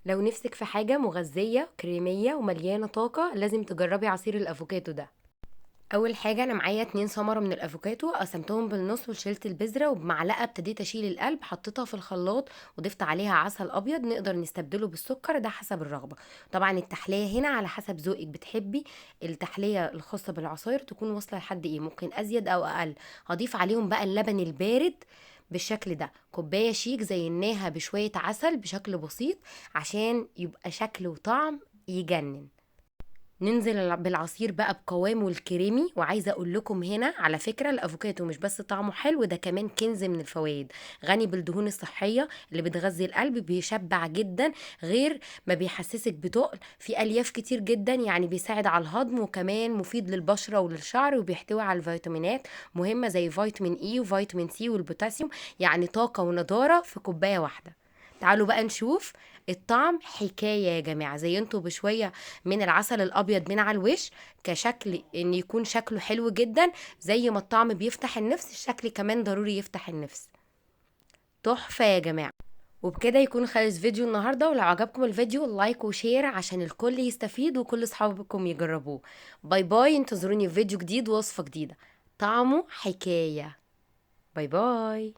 لو نفسك في حاجة مغذية كريمية ومليانة طاقة لازم تجربي عصير الافوكاتو ده. اول حاجة انا معايا 2 ثمرة من الافوكاتو، قسمتهم بالنص وشلت البذرة، وبمعلقة ابتديت اشيل القلب، حطيتها في الخلاط وضفت عليها عسل ابيض، نقدر نستبدله بالسكر ده حسب الرغبة. طبعا التحلية هنا على حسب ذوقك، بتحبي التحلية الخاصة بالعصاير تكون واصلة لحد ايه، ممكن ازيد او اقل. هضيف عليهم بقى اللبن البارد بالشكل ده، كوباية شيك زيناها بشوية عسل بشكل بسيط عشان يبقى شكل وطعم يجنن. ننزل بالعصير بقى بقوامه الكريمي. وعايزه اقول لكم هنا على فكره، الافوكاتو مش بس طعمه حلو، ده كمان كنز من الفوائد، غني بالدهون الصحيه اللي بتغذي القلب، بيشبع جدا، غير ما بيحسسك بتقل، في الياف كتير جدا يعني بيساعد على الهضم، وكمان مفيد للبشره وللشعر، وبيحتوي على الفيتامينات مهمه زي فيتامين اي وفيتامين سي والبوتاسيوم، يعني طاقه ونضاره في كوبايه واحده. تعالوا بقى نشوف الطعم حكاية يا جماعة. زينته بشوية من العسل الأبيض من على الوش كشكل إن يكون شكله حلو جدا، زي ما الطعم بيفتح النفس الشكل كمان ضروري يفتح النفس. تحفة يا جماعة. وبكده يكون خلص فيديو النهاردة، ولو عجبكم الفيديو لايك وشير عشان الكل يستفيد وكل اصحابكم يجربوه. باي باي، انتظروني في فيديو جديد ووصفة جديدة طعمه حكاية. باي باي.